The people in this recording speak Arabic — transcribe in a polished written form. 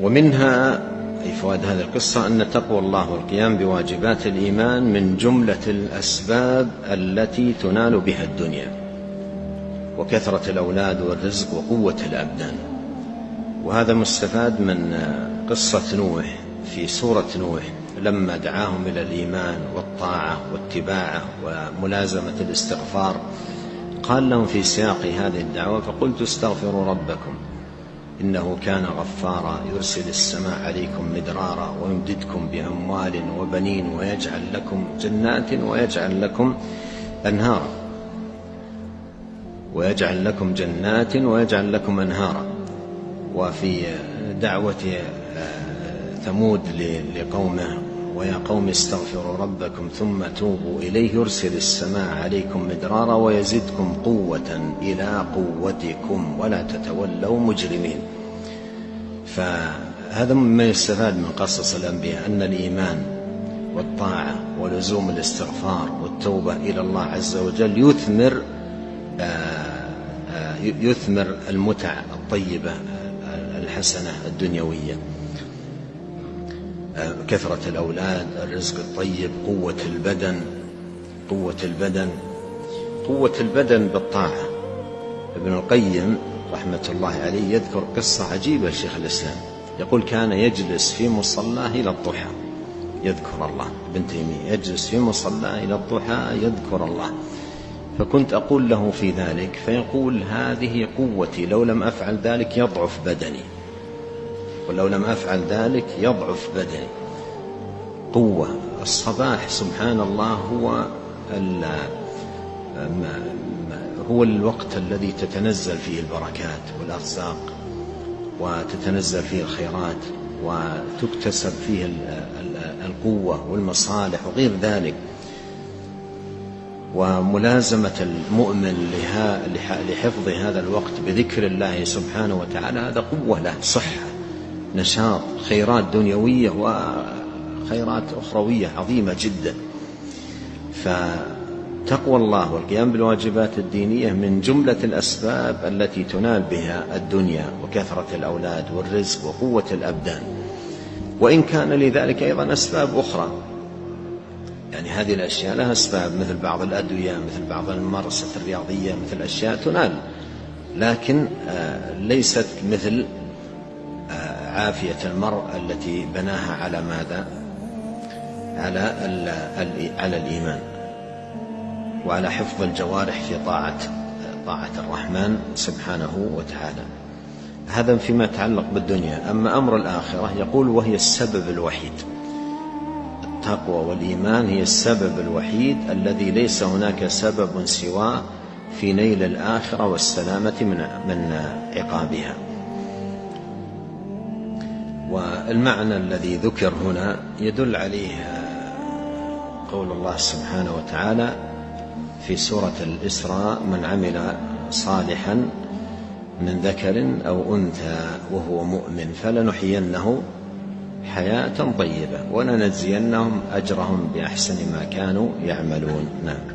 ومنها أي فوائد هذه القصة أن تقوى الله والقيام بواجبات الإيمان من جملة الأسباب التي تنال بها الدنيا، وكثرة الأولاد والرزق وقوة الأبدان. وهذا مستفاد من قصة نوح في سورة نوح لما دعاهم إلى الإيمان والطاعة واتباعه وملازمة الاستغفار، قال لهم في سياق هذه الدعوة: فقلت استغفروا ربكم إنه كان غفارا يرسل السماء عليكم مدرارا ويمددكم بأموال وبنين ويجعل لكم جنات ويجعل لكم أنهارا وفي دعوة ثمود لقومه: ويا قوم استغفروا ربكم ثم توبوا إليه يرسل السماء عليكم مدرارا ويزدكم قوة إلى قوتكم ولا تتولوا مجرمين. فهذا مما يستفاد من قصص الأنبياء، أن الإيمان والطاعة ولزوم الاستغفار والتوبة إلى الله عز وجل يثمر المتع الطيبة الحسنة الدنيوية، كثرة الأولاد، الرزق الطيب، قوة البدن بالطاعة. ابن القيم رحمة الله عليه يذكر قصة عجيبة لشيخ الإسلام، يقول: كان يجلس في مصلاه إلى الضحى يذكر الله. ابن تيمية يجلس في مصلاه إلى الضحى يذكر الله، فكنت أقول له في ذلك فيقول: هذه قوتي، لو لم أفعل ذلك يضعف بدني، ولو لم أفعل ذلك يضعف بدني. قوة الصباح سبحان الله هو الوقت الذي تتنزل فيه البركات والأرزاق وتتنزل فيه الخيرات وتكتسب فيه القوة والمصالح وغير ذلك. وملازمة المؤمن لحفظ هذا الوقت بذكر الله سبحانه وتعالى هذا قوة له، صحة، نشاط، خيرات دنيوية وخيرات أخروية عظيمة جدا. فتقوى الله والقيام بالواجبات الدينية من جملة الأسباب التي تنال بها الدنيا، وكثرة الأولاد والرزق وقوة الأبدان. وإن كان لذلك أيضا أسباب أخرى، يعني هذه الأشياء لها أسباب، مثل بعض الأدوية، مثل بعض الممارسات الرياضية، مثل أشياء تنال، لكن ليست مثل عافية المرء التي بناها على ماذا؟ على الإيمان وعلى حفظ الجوارح في طاعة الرحمن سبحانه وتعالى. هذا فيما يتعلق بالدنيا. أما أمر الآخرة يقول: وهي السبب الوحيد، التقوى والإيمان هي السبب الوحيد الذي ليس هناك سبب سواه في نيل الآخرة والسلامة من عقابها. والمعنى الذي ذكر هنا يدل عليه قول الله سبحانه وتعالى في سورة الإسراء: من عمل صالحا من ذكر أو أنثى وهو مؤمن فلنحيينه حياة طيبة ولنجزينهم أجرهم بأحسن ما كانوا يعملون. نعم.